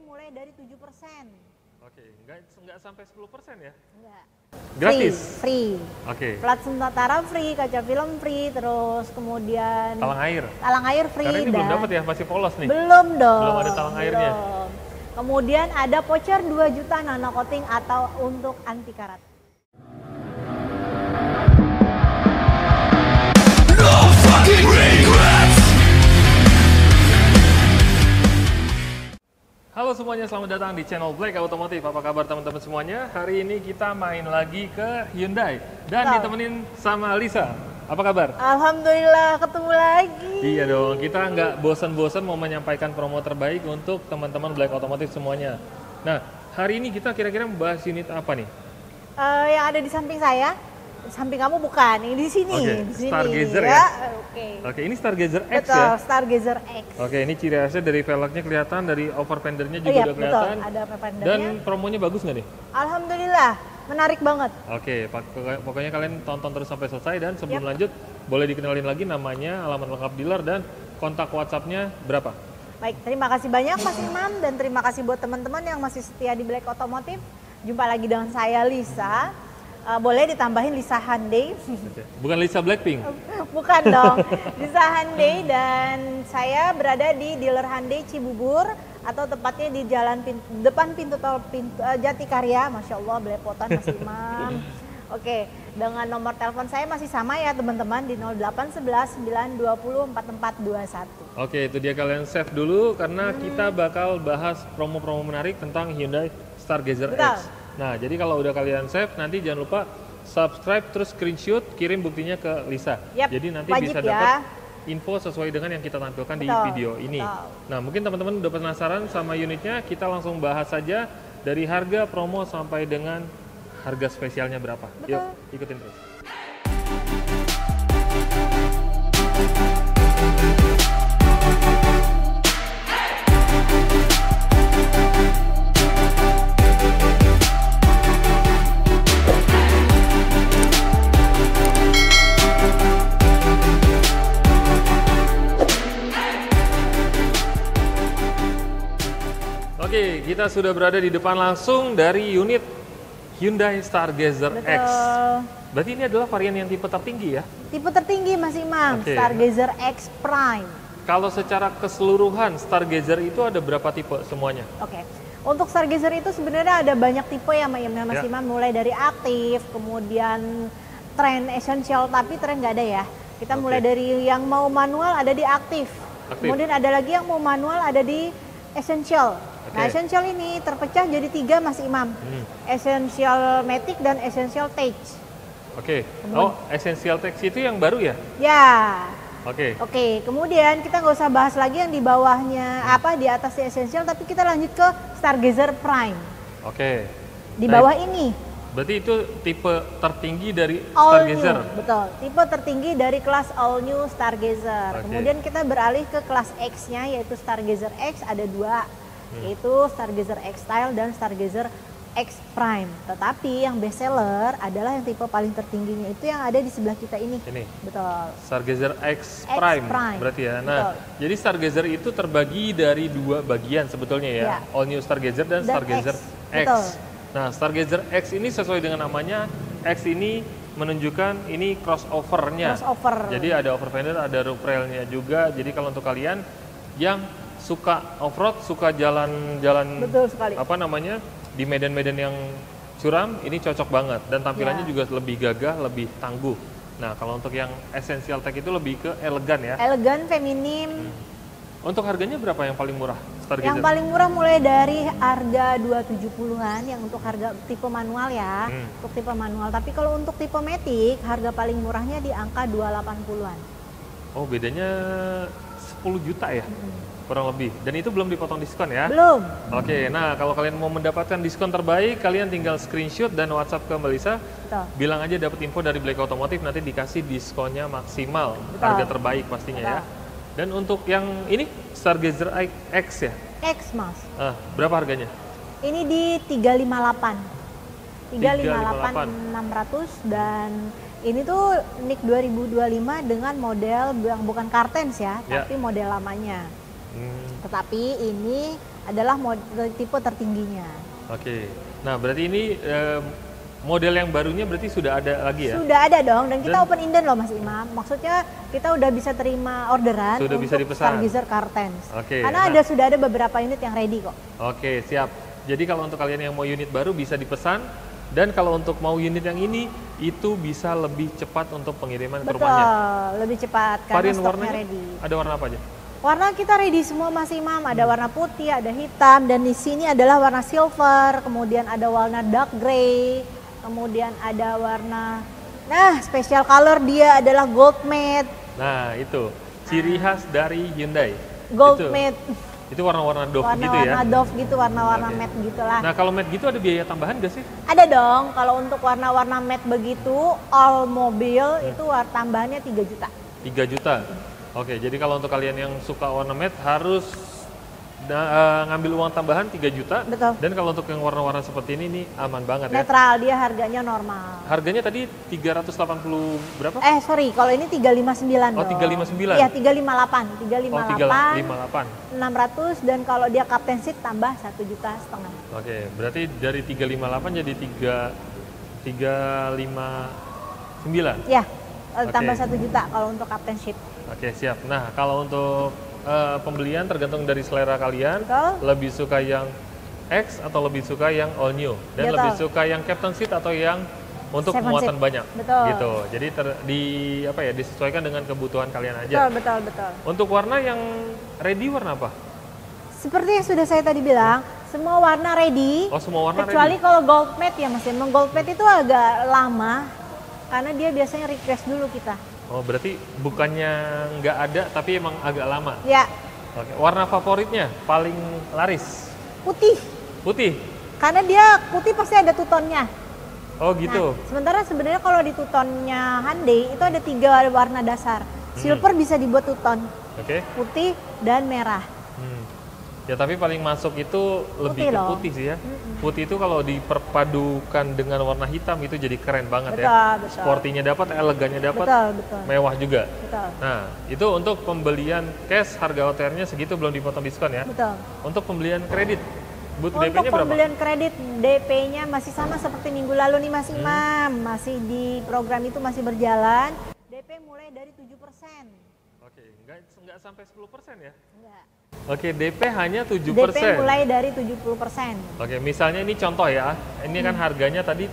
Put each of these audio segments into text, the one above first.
mulai dari 7%. Oke, nggak sampai 10% ya? Enggak. Gratis? Free. Oke. Plat sementara free, kaca film free, terus kemudian Talang air? Talang air free. Karena ini belum dapat ya, masih polos nih? Belum dong. Belum ada talang airnya? Kemudian ada voucher 2 juta nano coating atau untuk anti karat. Halo semuanya, selamat datang di channel Black Automotive. Apa kabar teman-teman semuanya? Hari ini kita main lagi ke Hyundai dan ditemenin sama Lisa. Apa kabar? Alhamdulillah ketemu lagi. Iya dong, kita nggak bosan-bosan mau menyampaikan promo terbaik untuk teman-teman Black Automotive semuanya. Nah, hari ini kita kira-kira membahas unit apa nih? Yang ada di samping saya. Samping kamu bukan, ini di sini. Oke, di sini. Stargazer ya? Oke, ini Stargazer X betul, ya? Stargazer X. Oke, ini ciri khasnya dari velgnya kelihatan, dari overfendernya juga udah kelihatan. Betul, ada overfendernya. Dan promonya bagus nggak nih? Alhamdulillah, menarik banget. Oke, pokoknya kalian tonton terus sampai selesai dan sebelum lanjut boleh dikenalin lagi namanya, alamat lengkap dealer dan kontak WhatsApp-nya berapa? Baik, terima kasih banyak Mas Imam dan terima kasih buat teman-teman yang masih setia di Black Automotive. Jumpa lagi dengan saya Lisa. Boleh ditambahin Lisa Hyundai. Bukan Lisa Blackpink? Bukan dong, Lisa Hyundai dan saya berada di dealer Hyundai Cibubur atau tepatnya di jalan depan pintu tol Jatikarya. Masya Allah, belepotan Mas Imam. Oke, dengan nomor telepon saya masih sama ya teman-teman di 0811 920 4421. Oke, itu dia, kalian save dulu karena kita bakal bahas promo-promo menarik tentang Hyundai Stargazer X. Nah, jadi kalau udah kalian save, nanti jangan lupa subscribe terus screenshot, kirim buktinya ke Lisa. Jadi nanti bisa dapat info sesuai dengan yang kita tampilkan di video ini. Nah, mungkin teman-teman udah penasaran sama unitnya, kita langsung bahas saja dari harga promo sampai dengan harga spesialnya berapa. Yuk, ikutin terus. Oke, kita sudah berada di depan langsung dari unit Hyundai Stargazer X. Berarti ini adalah varian yang tipe tertinggi ya? Tipe tertinggi Mas Imam, Stargazer X Prime. Kalau secara keseluruhan Stargazer itu ada berapa tipe semuanya? Oke, untuk Stargazer itu sebenarnya ada banyak tipe ya Mas Imam, mulai dari aktif, kemudian trend essential, tapi trend nggak ada ya. Kita mulai dari yang mau manual ada di aktif. Kemudian ada lagi yang mau manual ada di essential. Nah, essential ini terpecah jadi 3 Mas Imam. Essential Matic dan Essential Tech. Oh, Essential Tech itu yang baru ya? Ya. Oke, kemudian kita nggak usah bahas lagi yang di bawahnya, di atasnya Essential, tapi kita lanjut ke Stargazer Prime. Di bawah ini. Berarti itu tipe tertinggi dari Stargazer? Betul, tipe tertinggi dari kelas All New Stargazer. Kemudian kita beralih ke kelas X-nya, yaitu Stargazer X ada 2. Yaitu Stargazer X Style dan Stargazer X Prime. Tetapi yang best seller adalah yang tipe paling tertingginya itu yang ada di sebelah kita ini. Betul. Stargazer X Prime berarti ya. Nah, jadi Stargazer itu terbagi dari 2 bagian sebetulnya ya. All New Stargazer dan Stargazer X. Nah, Stargazer X ini sesuai dengan namanya, X ini menunjukkan ini crossover-nya. Jadi ada overfender, ada roof rail-nya juga. Jadi kalau untuk kalian yang suka off-road, suka jalan-jalan di medan-medan yang curam, ini cocok banget dan tampilannya juga lebih gagah, lebih tangguh. Nah, kalau untuk yang Essential Tech itu lebih ke elegan ya. Elegan, feminim. Untuk harganya berapa yang paling murah Stargazer? Yang paling murah mulai dari harga 270-an yang untuk harga tipe manual ya. Untuk tipe manual, tapi kalau untuk tipe Matic harga paling murahnya di angka 280-an. Oh, bedanya 10 juta ya? Kurang lebih. Dan itu belum dipotong diskon ya? Belum. Oke, nah kalau kalian mau mendapatkan diskon terbaik, kalian tinggal screenshot dan WhatsApp ke Melisa. Bilang aja dapat info dari Black Automotive, nanti dikasih diskonnya maksimal. Harga terbaik pastinya ya. Dan untuk yang ini, Stargazer X ya? X, Mas. Berapa harganya? Ini di 358. 358 600 dan ini tuh NIK 2025 dengan model yang bukan Kartens ya, tapi model lamanya. Tetapi ini adalah model tipe tertingginya. Oke. Nah, berarti ini model yang barunya berarti sudah ada lagi ya? Sudah ada dong, dan kita open inden loh Mas Imam. Maksudnya kita udah bisa terima orderan sudah untuk bisa dipesan. Stargazer Cartens. Oke. Karena sudah ada beberapa unit yang ready kok. Oke, siap. Jadi kalau untuk kalian yang mau unit baru bisa dipesan, dan kalau untuk mau unit yang ini itu bisa lebih cepat untuk pengiriman ke rumahnya. Betul, lebih cepat karena Varian stoknya warnanya ready. ada warna apa aja? Warna kita ready semua Mas Imam, ada warna putih, ada hitam, dan di sini adalah warna silver, kemudian ada warna dark grey, kemudian ada warna, special color dia adalah gold matte. Nah, itu ciri khas dari Hyundai. Gold matte. Itu warna-warna doff gitu ya? Warna doff gitu, warna-warna matte gitulah. Nah, kalau matte gitu ada biaya tambahan gak sih? Ada dong, kalau untuk warna-warna matte begitu, all mobil itu tambahannya 3 juta. 3 juta? Oke, jadi kalau untuk kalian yang suka warna matte harus ngambil uang tambahan 3 juta. Betul. Dan kalau untuk yang warna-warna seperti ini aman banget ya. Netral, dia harganya normal. Harganya tadi 380 berapa? Sorry, kalau ini 359 Oh, 359. Iya, 358. 358. 600, dan kalau dia captain seat tambah 1,5 juta. Oke, berarti dari 358 jadi 359. Iya, tambah 1 juta kalau untuk captain seat. Oke, siap. Nah, kalau untuk pembelian tergantung dari selera kalian. Betul. Lebih suka yang X atau lebih suka yang all new, dan Betul. lebih suka yang captain seat atau yang untuk Seven muatan seat. banyak. Betul. Gitu. Jadi disesuaikan dengan kebutuhan kalian aja. Betul. Untuk warna yang ready warna apa? Seperti yang sudah saya tadi bilang, semua warna ready. Oh, semua warna kecuali ready. kalau gold matte ya Mas. Gold matte itu agak lama karena dia biasanya request dulu kita. Oh, berarti bukannya nggak ada tapi emang agak lama. Ya. Oke. Warna favoritnya paling laris? Putih. Putih. Karena dia putih pasti ada two-tone-nya. Oh, gitu. Nah, sementara sebenarnya kalau di two-tone-nya Hyundai itu ada 3 warna dasar. Silver bisa dibuat two-tone. Oke. Putih dan merah. Ya, tapi paling masuk itu lebih ke putih sih ya. Putih itu kalau diperpadukan dengan warna hitam itu jadi keren banget ya. Betul. Sportinya dapat, elegannya dapat, Betul. mewah juga. Betul. Nah, itu untuk pembelian cash harga OTR-nya segitu belum dipotong diskon ya. Betul. Untuk pembelian kredit, Untuk DP-nya berapa? pembelian kredit, DP-nya masih sama seperti minggu lalu nih Mas Imam. Masih di program itu masih berjalan. DP mulai dari 7%. Oke, nggak sampai 10% ya? Enggak. Oke, DP hanya 7%. DP mulai dari 70%. Oke, misalnya ini contoh ya. Ini kan harganya tadi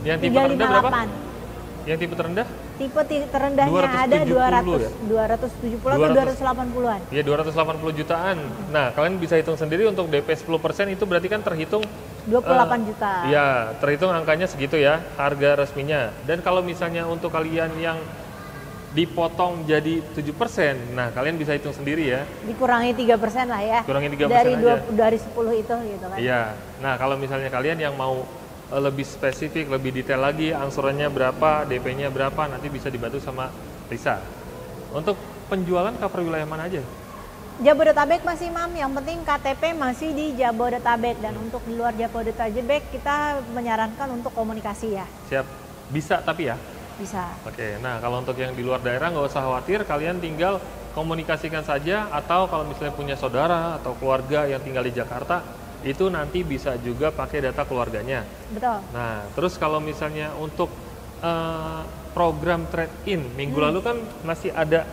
yang tipe terendah berapa? 358. Yang tipe terendah? Tipe terendahnya 270 ada 200, ya? 270 atau 280-an. Iya, 280 jutaan. Nah, kalian bisa hitung sendiri untuk DP 10% itu berarti kan terhitung 28 juta. Iya, terhitung angkanya segitu ya, harga resminya. Dan kalau misalnya untuk kalian yang dipotong jadi 7%, nah kalian bisa hitung sendiri ya. Dikurangi 3% lah ya. Kurangi 3% dari 10 itu gitu kan. Iya. Nah, kalau misalnya kalian yang mau lebih spesifik, lebih detail lagi, angsurannya berapa, DP-nya berapa, nanti bisa dibantu sama Risa. Untuk penjualan cover wilayah mana aja? Jabodetabek Mas Imam, yang penting KTP masih di Jabodetabek, dan untuk di luar Jabodetabek kita menyarankan untuk komunikasi ya. Siap. Bisa tapi ya? Bisa. Oke, nah kalau untuk yang di luar daerah nggak usah khawatir, kalian tinggal komunikasikan saja, atau kalau misalnya punya saudara atau keluarga yang tinggal di Jakarta, itu nanti bisa juga pakai data keluarganya. Betul. Nah, terus kalau misalnya untuk program trade-in, minggu lalu kan masih ada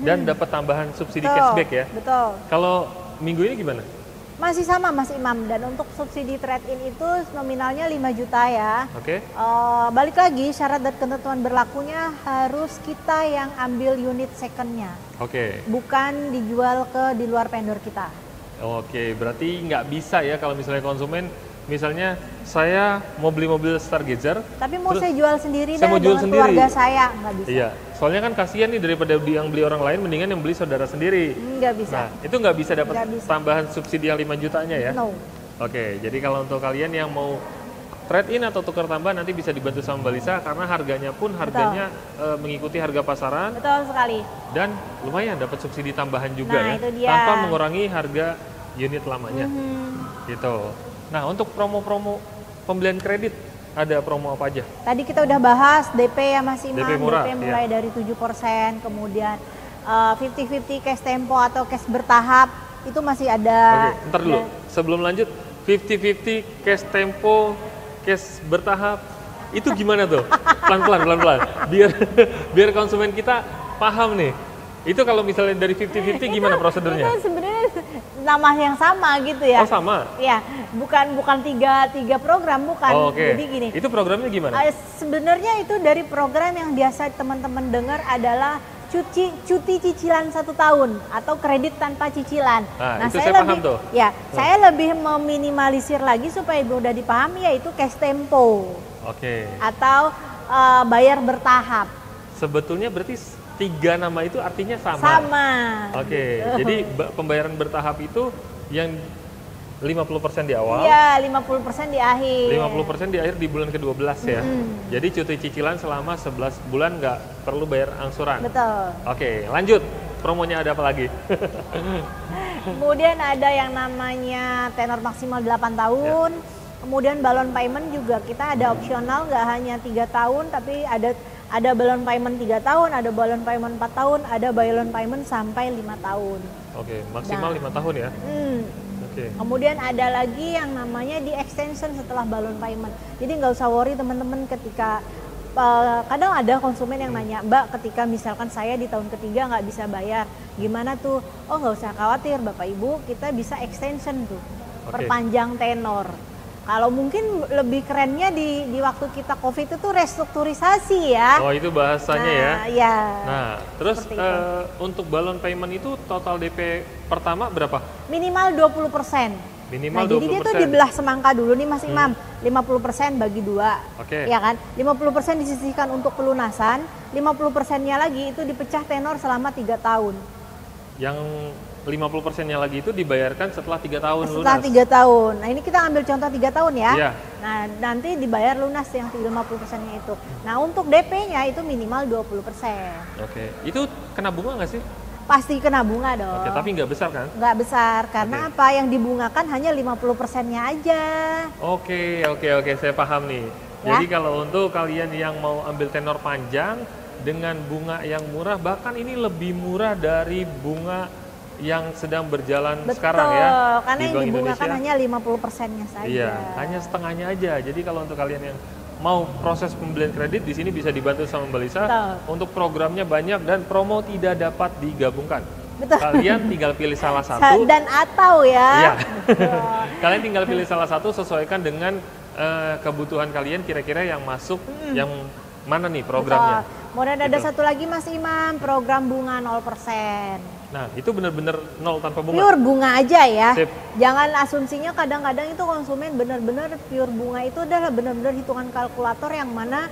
dan dapat tambahan subsidi cashback ya? Betul. Kalau minggu ini gimana? Masih sama Mas Imam, dan untuk subsidi trade-in itu nominalnya 5 juta ya. Oke. Balik lagi, syarat dan ketentuan berlakunya harus kita yang ambil unit second-nya. Oke. Bukan dijual di luar vendor kita. Oke, berarti nggak bisa ya kalau misalnya konsumen, misalnya saya mau beli mobil Stargazer, tapi mau saya jual sendiri saya mau jual dengan sendiri. keluarga saya, nggak bisa. Iya, soalnya kan kasihan nih, daripada yang beli orang lain, mendingan yang beli saudara sendiri. Nggak bisa. Nah, itu nggak bisa dapat tambahan subsidi yang 5 jutanya ya? No. Oke, jadi kalau untuk kalian yang mau trade-in atau tukar tambah, nanti bisa dibantu sama Mbak Lisa, karena harganya pun mengikuti harga pasaran. Betul sekali. Dan lumayan dapat subsidi tambahan juga ya, itu dia. tanpa mengurangi harga unit lamanya. Gitu. Nah, untuk promo-promo pembelian kredit, ada promo apa aja? Tadi kita udah bahas DP ya Mas Imam. DP murah, DP mulai dari 7%, kemudian 50-50 cash tempo atau cash bertahap, itu masih ada. Oke, ntar dulu. sebelum lanjut, 50-50, cash tempo, cash bertahap, itu gimana tuh? Pelan-pelan. Biar konsumen kita paham nih. Itu kalau misalnya dari 50-50 gimana prosedurnya? Itu sebenarnya nama yang sama gitu ya. Oh sama? Iya, bukan tiga program, bukan. Oh, oke. Jadi gini. Itu programnya gimana? Sebenarnya itu dari program yang biasa teman-teman dengar adalah cuti cicilan 1 tahun atau kredit tanpa cicilan. Nah itu saya paham tuh. Ya, saya lebih meminimalisir lagi supaya mudah dipahami, yaitu cash tempo. Oke. Atau bayar bertahap. Sebetulnya berarti 3 nama itu artinya sama? Sama. Oke, jadi pembayaran bertahap itu yang 50% di awal? Iya, 50% di akhir. 50% di akhir di bulan ke-12 ya? Jadi cuti cicilan selama 11 bulan nggak perlu bayar angsuran? Betul. Oke, lanjut. Promonya ada apa lagi? Kemudian ada yang namanya tenor maksimal 8 tahun. Ya. Kemudian balon payment juga kita ada opsional, nggak hanya 3 tahun, tapi ada balon payment 3 tahun, ada balon payment 4 tahun, ada balon payment sampai 5 tahun. Oke, maksimal 5 tahun ya? Oke. Kemudian ada lagi yang namanya di extension setelah balon payment. Jadi nggak usah worry teman-teman ketika, kadang ada konsumen yang nanya, Mbak ketika misalkan saya di tahun ketiga nggak bisa bayar, gimana tuh? Oh nggak usah khawatir Bapak Ibu, kita bisa extension tuh, perpanjang tenor. Kalau mungkin lebih kerennya di waktu kita COVID itu restrukturisasi ya. Oh itu bahasanya ya? Ya. Nah terus untuk balon payment itu total DP pertama berapa? Minimal 20%. Minimal 20%. Jadi dia tuh dibelah semangka dulu nih Mas Imam. 50% bagi 2. Oke. Ya kan? 50% disisihkan untuk pelunasan, 50%-nya lagi itu dipecah tenor selama 3 tahun. Yang 50%-nya lagi itu dibayarkan setelah 3 tahun setelah lunas. 3 tahun. Nah ini kita ambil contoh 3 tahun ya. Iya. Nah nanti dibayar lunas yang 50%-nya itu. Nah untuk DP-nya itu minimal 20%. Oke. Itu kena bunga nggak sih? Pasti kena bunga dong. Oke, tapi nggak besar kan? Nggak besar, karena apa? Yang dibungakan hanya 50%-nya aja. Oke, saya paham nih. Ya? Jadi kalau untuk kalian yang mau ambil tenor panjang dengan bunga yang murah, bahkan ini lebih murah dari bunga yang sedang berjalan sekarang ya. Betul, karena yang dibungakan hanya 50%-nya saja. Iya, hanya setengahnya aja. Jadi kalau untuk kalian yang mau proses pembelian kredit, di sini bisa dibantu sama Mbak Lisa. Betul. Untuk programnya banyak dan promo tidak dapat digabungkan. Betul. Kalian tinggal pilih salah satu. Dan atau ya. Iya. Kalian tinggal pilih salah satu, sesuaikan dengan kebutuhan kalian kira-kira yang masuk, yang mana nih programnya. Betul. Kemudian ada satu lagi Mas Imam, program bunga 0%. Nah, itu benar-benar nol tanpa bunga? Pure bunga aja ya. Sip. Jangan asumsinya kadang-kadang itu konsumen benar-benar pure bunga itu adalah benar-benar hitungan kalkulator yang mana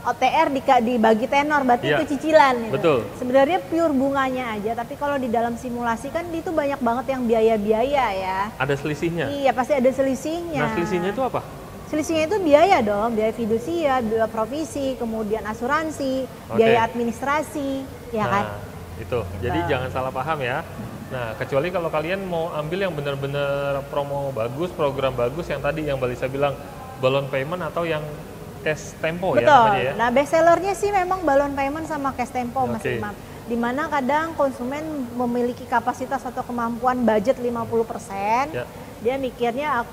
OTR dibagi tenor, berarti itu cicilan. Gitu. Betul. Sebenarnya pure bunganya aja, tapi kalau di dalam simulasi kan itu banyak banget yang biaya-biaya ya. Ada selisihnya? Iya, pasti ada selisihnya. Nah, selisihnya itu apa? Selisihnya itu biaya dong, biaya fidusia, biaya provisi, kemudian asuransi, biaya administrasi, ya kan? Itu, jadi jangan salah paham ya. Nah, kecuali kalau kalian mau ambil yang benar-benar promo bagus, program bagus, yang tadi yang Mbak Lisa bilang balon payment atau yang cash tempo. Betul. Ya namanya ya. Nah, best sellernya sih memang balon payment sama cash tempo Mas Imam. Dimana kadang konsumen memiliki kapasitas atau kemampuan budget 50%, dia mikirnya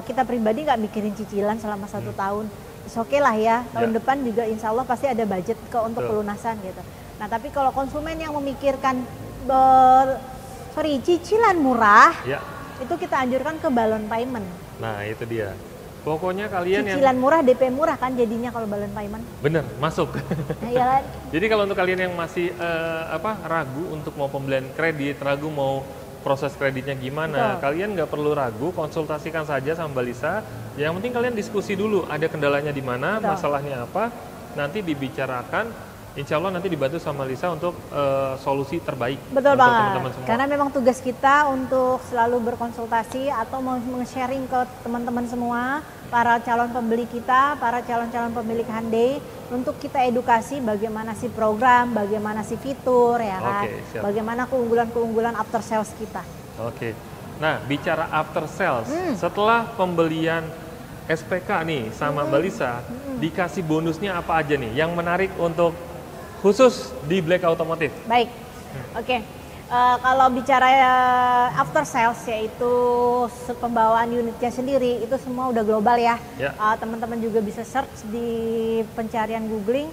kita pribadi nggak mikirin cicilan selama 1 tahun. Oke lah ya, tahun depan juga insya Allah pasti ada budget untuk pelunasan gitu. Nah tapi kalau konsumen yang memikirkan cicilan murah, itu kita anjurkan ke balon payment. Nah itu dia. Pokoknya kalian cicilan murah, DP murah kan jadinya kalau balon payment. Bener, masuk. Nah, iya. Jadi kalau untuk kalian yang masih ragu untuk mau pembelian kredit, ragu mau proses kreditnya gimana, kalian nggak perlu ragu, konsultasikan saja sama Mbak Lisa. Yang penting kalian diskusi dulu, ada kendalanya di mana, masalahnya apa, nanti dibicarakan. Insya Allah nanti dibantu sama Lisa untuk solusi terbaik. Betul untuk banget. teman-teman semua. Karena memang tugas kita untuk selalu berkonsultasi atau meng-sharing ke teman-teman semua, para calon pembeli kita, para calon-calon pemilik Hyundai, untuk kita edukasi bagaimana sih program, bagaimana sih fitur, ya kan, bagaimana keunggulan-keunggulan after sales kita. Oke. Nah, bicara after sales, setelah pembelian SPK nih sama Mbak Lisa, dikasih bonusnya apa aja nih yang menarik untuk khusus di Black Automotive? Baik, oke. Kalau bicara after sales, yaitu pembawaan unitnya sendiri, itu semua udah global ya. Teman-teman juga bisa search di pencarian googling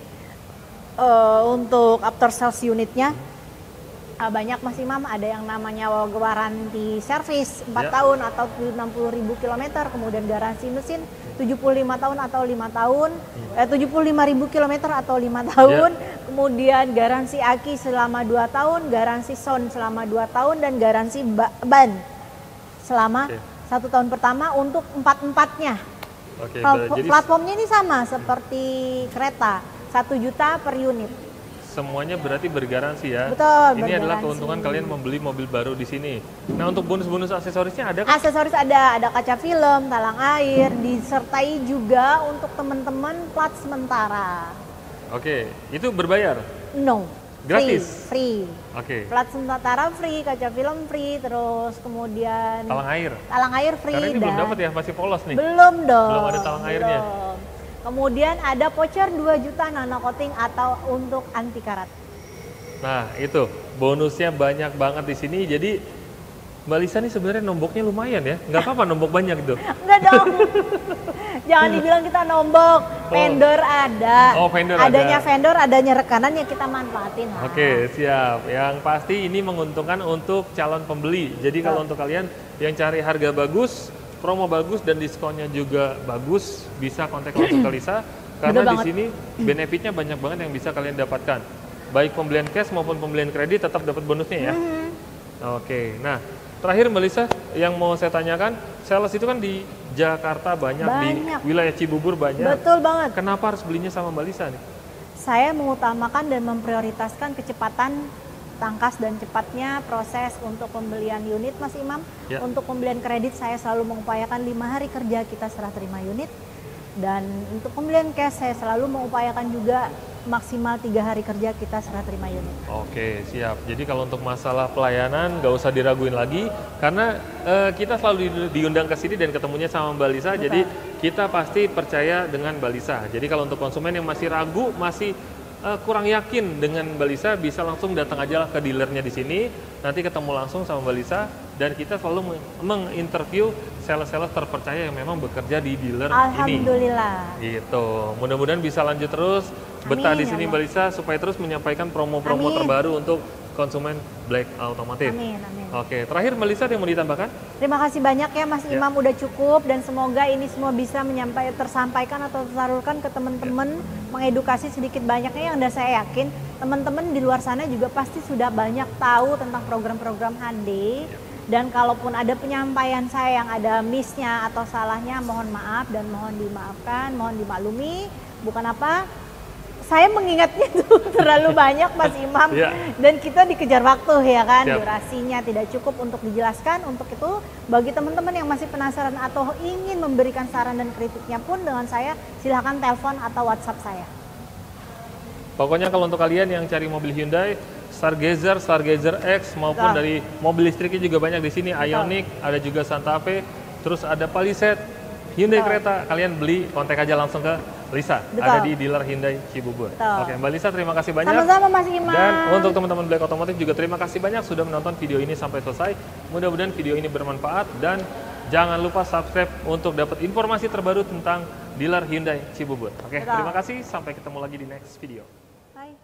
untuk after sales unitnya. Banyak Mas Imam, ada yang namanya garansi servis 4 tahun atau 60.000 km, kemudian garansi mesin 75 tahun atau 5 tahun, 75.000 km atau 5 tahun, kemudian garansi aki selama 2 tahun, garansi sound selama 2 tahun, dan garansi ban selama 1 tahun pertama untuk empat-empatnya. Platformnya ini sama seperti kereta, 1 juta per unit. Semuanya berarti bergaransi ya. Betul. Ini adalah keuntungan kalian membeli mobil baru di sini. Nah, untuk bonus-bonus aksesorisnya ada kan? Aksesoris ada kaca film, talang air, disertai juga untuk teman-teman plat sementara. Oke, itu berbayar? No. Gratis? Free. Oke. Plat sementara free, kaca film free, terus kemudian talang air. Talang air free. Karena ini belum dapat ya, masih polos nih. Belum dong. Belum ada talang airnya. Kemudian ada voucher 2 juta nano coating atau untuk anti karat. Nah, itu bonusnya banyak banget di sini. Jadi Mbak Lisa nih sebenarnya nomboknya lumayan ya. Nggak apa-apa nombok banyak gitu. Enggak dong. Jangan dibilang kita nombok. Vendor ada. Oh, vendor adanya ada. Vendor, adanya rekanan yang kita manfaatin. Oke, siap. Yang pasti ini menguntungkan untuk calon pembeli. Jadi kalau untuk kalian yang cari harga bagus, promo bagus dan diskonnya juga bagus, bisa kontak langsung ke Lisa karena di sini benefitnya banyak banget yang bisa kalian dapatkan. Baik pembelian cash maupun pembelian kredit tetap dapat bonusnya ya. Oke, nah terakhir Mbak Lisa yang mau saya tanyakan, sales itu kan di Jakarta banyak. Di wilayah Cibubur banyak. Betul banget. Kenapa harus belinya sama Mbak Lisa nih? Saya mengutamakan dan memprioritaskan kecepatan, tangkas dan cepatnya proses untuk pembelian unit Mas Imam. Untuk pembelian kredit saya selalu mengupayakan 5 hari kerja kita serah terima unit, dan untuk pembelian cash saya selalu mengupayakan juga maksimal 3 hari kerja kita serah terima unit. Oke, siap. Jadi kalau untuk masalah pelayanan nggak usah diraguin lagi karena kita selalu diundang ke sini dan ketemunya sama Mbak Lisa. Betul. Jadi kita pasti percaya dengan Mbak Lisa. Jadi kalau untuk konsumen yang masih ragu, masih kurang yakin dengan Mbak Lisa, bisa langsung datang aja ke dealernya di sini. Nanti ketemu langsung sama Mbak Lisa dan kita selalu menginterview sales-sales terpercaya yang memang bekerja di dealer ini. Alhamdulillah. Gitu. Mudah-mudahan bisa lanjut terus betah di sini Mbak Lisa supaya terus menyampaikan promo-promo terbaru untuk konsumen Black Automotive. Amin, amin. Oke, terakhir Mbak Lisa ada yang mau ditambahkan? Terima kasih banyak ya Mas Imam, udah cukup dan semoga ini semua bisa tersampaikan atau tersalurkan ke teman-teman, mengedukasi sedikit banyaknya yang saya yakin teman-teman di luar sana juga pasti sudah banyak tahu tentang program-program HD. Dan kalaupun ada penyampaian saya yang ada miss-nya atau salahnya, mohon maaf dan mohon dimaafkan, mohon dimaklumi. Bukan apa, saya mengingatnya tuh terlalu banyak Mas Imam, dan kita dikejar waktu ya kan, durasinya tidak cukup untuk dijelaskan. Untuk itu bagi teman-teman yang masih penasaran atau ingin memberikan saran dan kritiknya pun dengan saya, silahkan telepon atau WhatsApp saya. Pokoknya kalau untuk kalian yang cari mobil Hyundai, Stargazer, Stargazer X maupun dari mobil listriknya juga banyak di sini, Ioniq, ada juga Santa Fe, terus ada Palisade, Hyundai Creta, kalian beli kontak aja langsung ke Lisa, ada di dealer Hyundai Cibubur. Oke, Mbak Lisa terima kasih banyak. Sama-sama Mas Imam. Dan untuk teman-teman Black Automotive juga terima kasih banyak sudah menonton video ini sampai selesai. Mudah-mudahan video ini bermanfaat dan jangan lupa subscribe untuk dapat informasi terbaru tentang dealer Hyundai Cibubur. Oke, terima kasih, sampai ketemu lagi di next video. Bye.